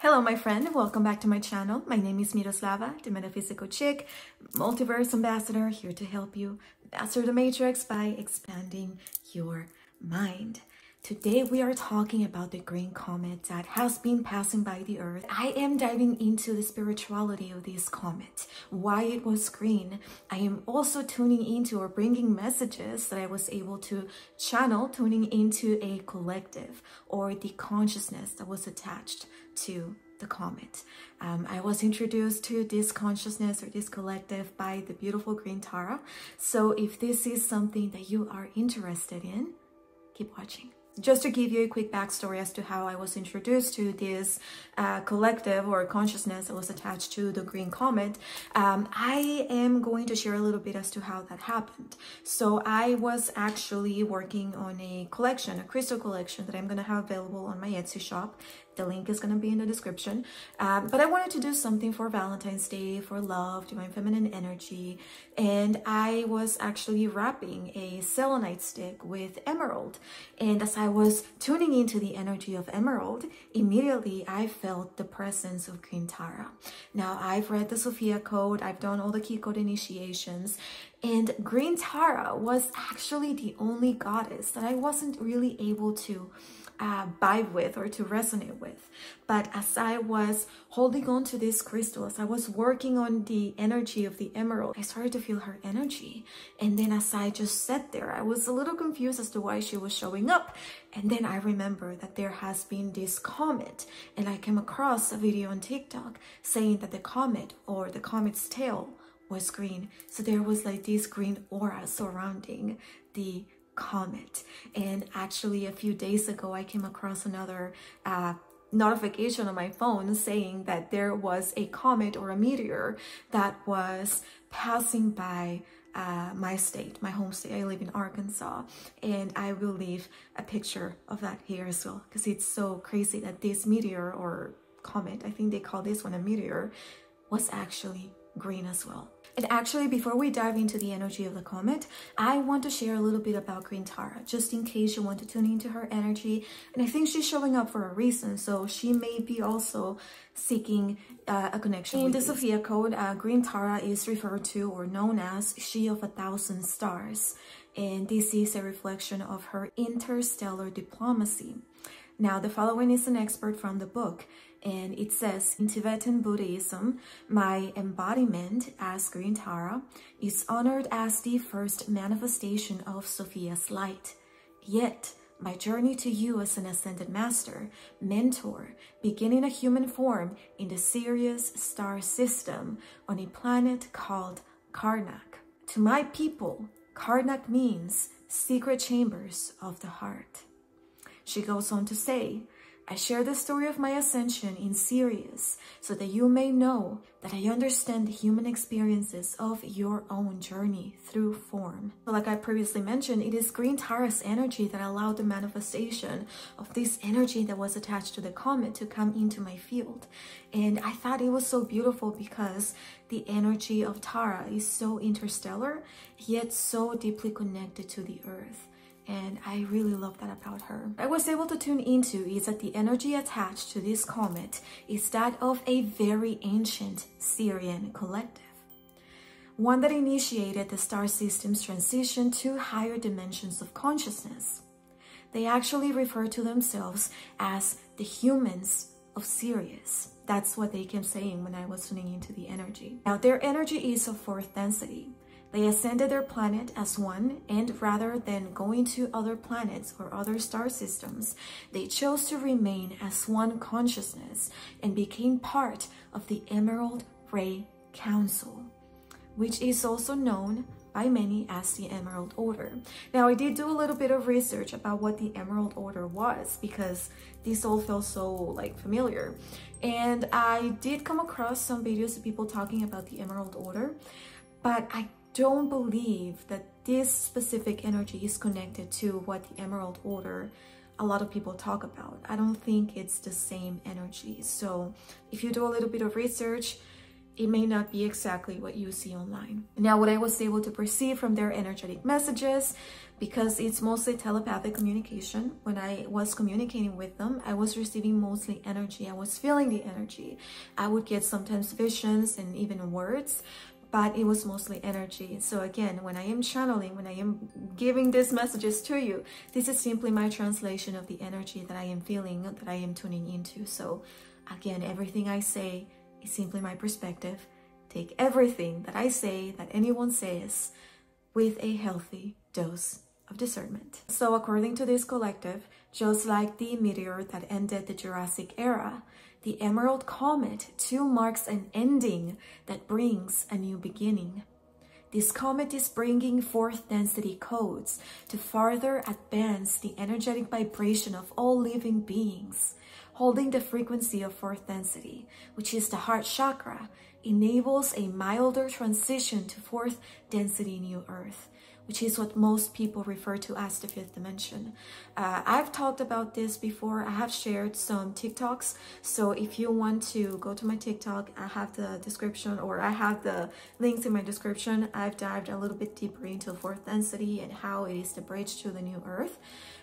Hello my friend, welcome back to my channel. My name is Miroslava, the Metaphysical Chick, Multiverse Ambassador, here to help you master the Matrix by expanding your mind. Today we are talking about the Green Comet that has been passing by the Earth. I am diving into the spirituality of this comet, why it was green. I am also tuning into or bringing messages that I was able to channel, tuning into a collective or the consciousness that was attached to the comet. I was introduced to this consciousness or this collective by the beautiful Green Tara. So if this is something that you are interested in, keep watching. Just to give you a quick backstory as to how I was introduced to this collective or consciousness that was attached to the Green Comet, I am going to share a little bit as to how that happened. So I was actually working on a collection, a crystal collection that I'm going to have available on my Etsy shop. The link is going to be in the description. But I wanted to do something for Valentine's Day, for love, divine feminine energy. And I was actually wrapping a selenite stick with emerald. And as I was tuning into the energy of emerald, immediately I felt the presence of Green Tara. Now, I've read the Sophia Code. I've done all the key code initiations. And Green Tara was actually the only goddess that I wasn't really able to vibe with or to resonate with. But as I was holding on to this crystal, as I was working on the energy of the emerald, I started to feel her energy. And then as I just sat there, I was a little confused as to why she was showing up. And then I remember that there has been this comet, and I came across a video on TikTok saying that the comet or the comet's tail was green. So there was like this green aura surrounding the comet. And actually a few days ago I came across another notification on my phone saying that there was a comet or a meteor that was passing by my state, my home state. I live in Arkansas, and I will leave a picture of that here as well, because it's so crazy that this meteor or comet, I think they call this one a meteor, was actually green as well. And actually, before we dive into the energy of the comet, I want to share a little bit about Green Tara, just in case you want to tune into her energy. And I think she's showing up for a reason, so she may be also seeking a connection with you. In the Sophia Code, Green Tara is referred to or known as She of 1,000 Stars. And this is a reflection of her interstellar diplomacy. Now, the following is an excerpt from the book, and it says, in Tibetan Buddhism, my embodiment as Green Tara is honored as the first manifestation of Sophia's light. Yet, my journey to you as an ascended master, mentor, beginning a human form in the Sirius star system on a planet called Karnak. To my people, Karnak means secret chambers of the heart. She goes on to say, I share the story of my ascension in Sirius so that you may know that I understand the human experiences of your own journey through form. So like I previously mentioned, it is Green Tara's energy that allowed the manifestation of this energy that was attached to the comet to come into my field. And I thought it was so beautiful because the energy of Tara is so interstellar, yet so deeply connected to the earth. And I really love that about her. What I was able to tune into is that the energy attached to this comet is that of a very ancient Sirian collective. One that initiated the star system's transition to higher dimensions of consciousness. They actually refer to themselves as the humans of Sirius. That's what they kept saying when I was tuning into the energy. Now, their energy is of fourth density. They ascended their planet as one, and rather than going to other planets or other star systems, they chose to remain as one consciousness and became part of the Emerald Ray Council, which is also known by many as the Emerald Order. Now, I did do a little bit of research about what the Emerald Order was because this all felt so familiar. And I did come across some videos of people talking about the Emerald Order, but I don't believe that this specific energy is connected to what the Emerald Order a lot of people talk about. I don't think it's the same energy. So if you do a little bit of research, it may not be exactly what you see online. Now, what I was able to perceive from their energetic messages, because it's mostly telepathic communication, when I was communicating with them, I was receiving mostly energy. I was feeling the energy. I would get sometimes visions and even words, but it was mostly energy. So again, when I am channeling, when I am giving these messages to you, this is simply my translation of the energy that I am feeling, that I am tuning into. So again, everything I say is simply my perspective. Take everything that I say, that anyone says, with a healthy dose of discernment. So according to this collective, just like the meteor that ended the Jurassic era, the Emerald Comet too marks an ending that brings a new beginning. This comet is bringing forth density codes to further advance the energetic vibration of all living beings. Holding the frequency of fourth density, which is the heart chakra, enables a milder transition to fourth density new earth, which is what most people refer to as the fifth dimension. I've talked about this before. I have shared some TikToks. So if you want to go to my TikTok, I have the description, or I have the links in my description. I've dived a little bit deeper into fourth density and how it is the bridge to the new earth.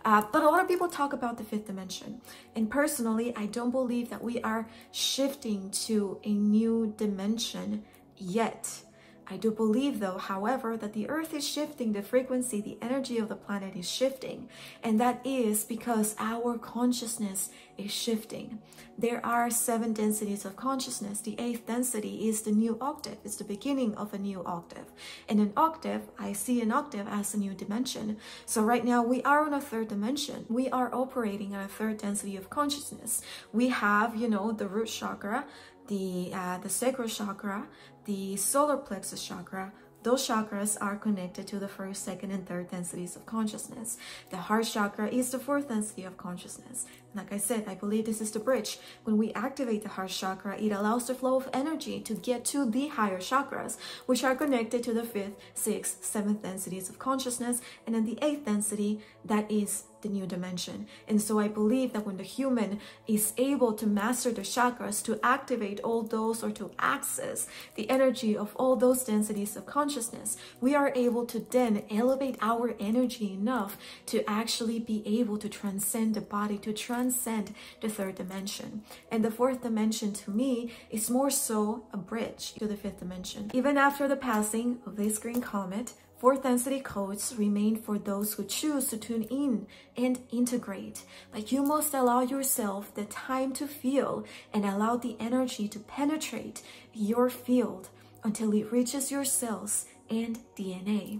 But a lot of people talk about the fifth dimension. And personally, I don't believe that we are shifting to a new dimension yet. I do believe, though, however, that the earth is shifting, the frequency, the energy of the planet is shifting. And that is because our consciousness is shifting. There are 7 densities of consciousness. The 8th density is the new octave. It's the beginning of a new octave. And an octave, I see an octave as a new dimension. So right now we are on a 3rd dimension. We are operating at a 3rd density of consciousness. We have, you know, the root chakra, the sacral chakra, the solar plexus chakra. Those chakras are connected to the 1st, 2nd, and 3rd densities of consciousness. The heart chakra is the 4th density of consciousness. Like I said, I believe this is the bridge. When we activate the heart chakra, it allows the flow of energy to get to the higher chakras, which are connected to the 5th, 6th, 7th densities of consciousness. And then the 8th density, that is the new dimension. And so I believe that when the human is able to master the chakras, to activate all those, or to access the energy of all those densities of consciousness, we are able to then elevate our energy enough to actually be able to transcend the body, to transcend the 3rd dimension. And the 4th dimension, to me, is more so a bridge to the 5th dimension. Even after the passing of this green comet, 4th density codes remain for those who choose to tune in and integrate. But you must allow yourself the time to feel and allow the energy to penetrate your field until it reaches your cells and DNA.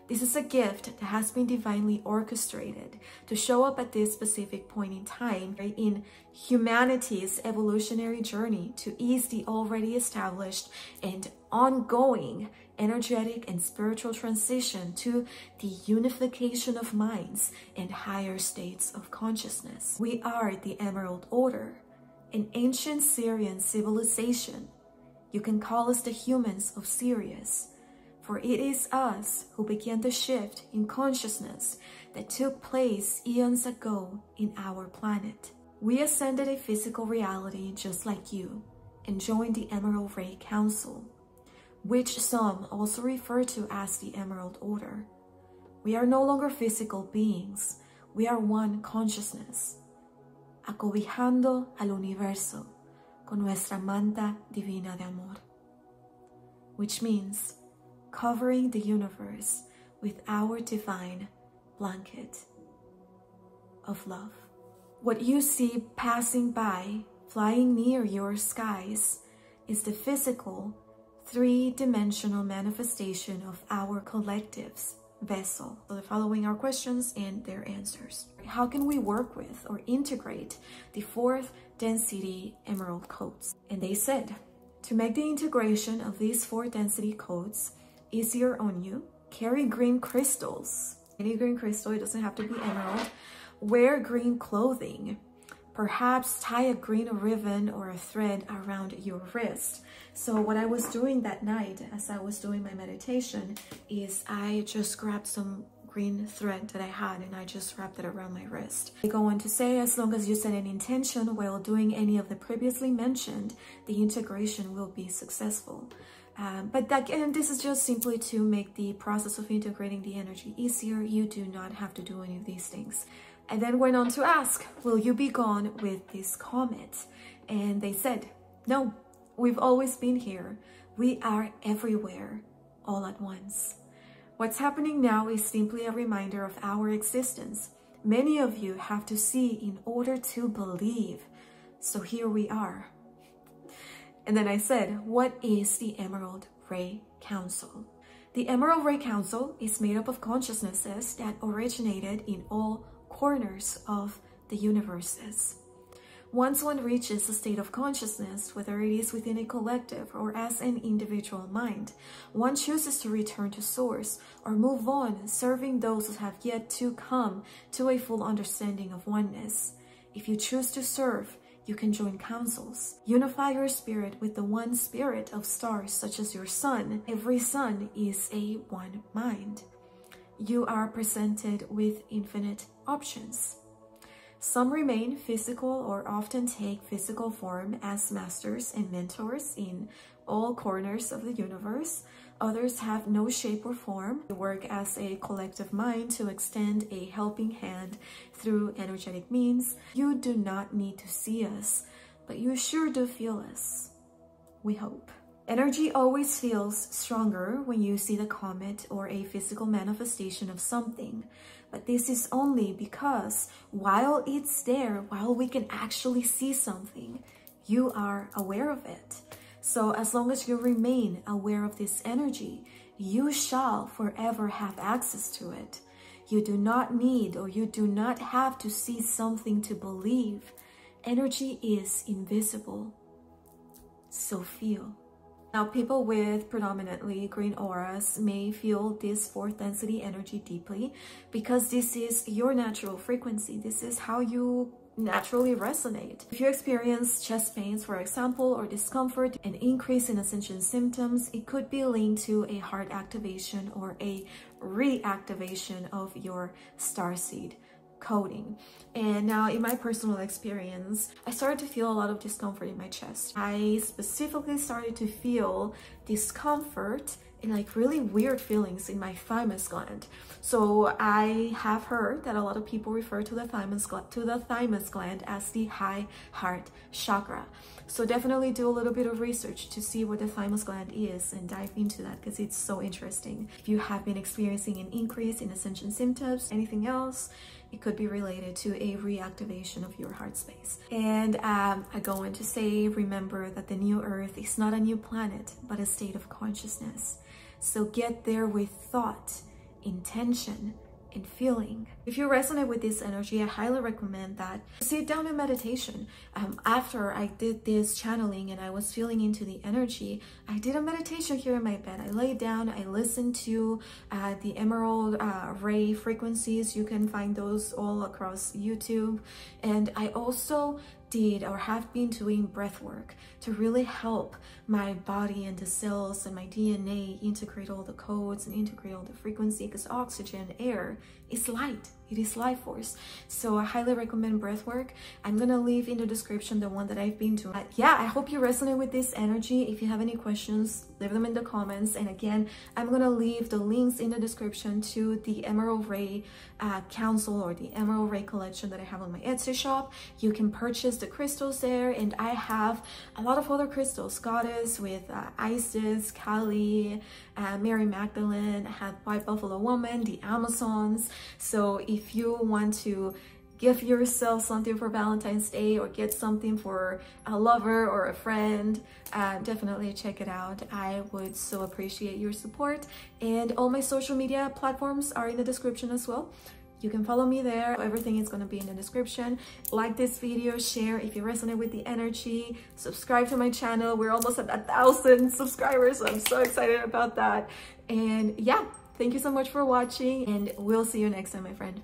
This is a gift that has been divinely orchestrated to show up at this specific point in time in humanity's evolutionary journey to ease the already established and ongoing energetic and spiritual transition to the unification of minds and higher states of consciousness. We are the Emerald Order, an ancient Sirian civilization. You can call us the humans of Sirius, for it is us who began the shift in consciousness that took place eons ago in our planet. We ascended a physical reality just like you and joined the Emerald Ray Council, which some also refer to as the Emerald Order. We are no longer physical beings. We are one consciousness, acobijando al universo con nuestra manta divina de amor, which means covering the universe with our divine blanket of love. What you see passing by, flying near your skies, is the physical, 3-dimensional manifestation of our collective's vessel. So the following are questions and their answers. How can we work with or integrate the 4th density emerald codes? And they said, to make the integration of these 4 density codes easier on you, carry green crystals. Any green crystal, it doesn't have to be emerald. Wear green clothing. Perhaps tie a green ribbon or a thread around your wrist. So what I was doing that night as I was doing my meditation is I just grabbed some green thread that I had, and I just wrapped it around my wrist. I go on to say, as long as you set an intention while doing any of the previously mentioned, the integration will be successful. But again, this is just simply to make the process of integrating the energy easier. You do not have to do any of these things. I then went on to ask, will you be gone with this comet? And they said, no, we've always been here. We are everywhere, all at once. What's happening now is simply a reminder of our existence. Many of you have to see in order to believe. So here we are. And then I said, what is the Emerald Ray Council? The Emerald Ray Council is made up of consciousnesses that originated in all corners of the universes. Once one reaches a state of consciousness, whether it is within a collective or as an individual mind, one chooses to return to source or move on, serving those who have yet to come to a full understanding of oneness. If you choose to serve, you can join councils. Unify your spirit with the one spirit of stars, such as your sun. Every sun is a one mind. You are presented with infinite options. Some remain physical or often take physical form as masters and mentors in all corners of the universe. Others have no shape or form. They work as a collective mind to extend a helping hand through energetic means. You do not need to see us, but you sure do feel us. We hope. Energy always feels stronger when you see the comet or a physical manifestation of something. But this is only because while it's there, while we can actually see something, you are aware of it. So as long as you remain aware of this energy, you shall forever have access to it. You do not need or you do not have to see something to believe. Energy is invisible. So feel. Now, people with predominantly green auras may feel this fourth density energy deeply because this is your natural frequency. This is how you naturally resonate. If you experience chest pains, for example, or discomfort, an increase in Ascension symptoms, it could be linked to a heart activation or a reactivation of your starseed coding. And now in my personal experience, I started to feel a lot of discomfort in my chest. I specifically started to feel discomfort and like really weird feelings in my thymus gland. So I have heard that a lot of people refer to the thymus gland as the high heart chakra. So definitely do a little bit of research to see what the thymus gland is and dive into that because it's so interesting. If you have been experiencing an increase in Ascension symptoms, anything else, it could be related to a reactivation of your heart space. And I go on to say, remember that the new Earth is not a new planet, but a state of consciousness. So get there with thought, intention, and feeling. If you resonate with this energy, I highly recommend that sit down in meditation. After I did this channeling and I was feeling into the energy, I did a meditation here in my bed. I laid down, I listened to the Emerald Ray frequencies. You can find those all across YouTube. And I also did or have been doing breath work to really help my body and the cells and my DNA integrate all the codes and integrate all the frequency, because oxygen, air is light. It is life force. So I highly recommend breath work. I'm gonna leave in the description the one that I've been doing. Yeah, I hope you resonate with this energy. If you have any questions, leave them in the comments. And again, I'm gonna leave the links in the description to the Emerald Ray Council or the Emerald Ray collection that I have on my Etsy shop. You can purchase the crystals there, and I have a lot of other crystals. Goddess with Isis, Kali, Mary Magdalene. I have White Buffalo Woman, the Amazons. So if you want to give yourself something for Valentine's Day or get something for a lover or a friend, definitely check it out. I would so appreciate your support. And all my social media platforms are in the description as well. You can follow me there. Everything is going to be in the description. Like this video, share if you resonate with the energy, subscribe to my channel. We're almost at 1,000 subscribers, so I'm so excited about that. And yeah, thank you so much for watching, and we'll see you next time, my friend.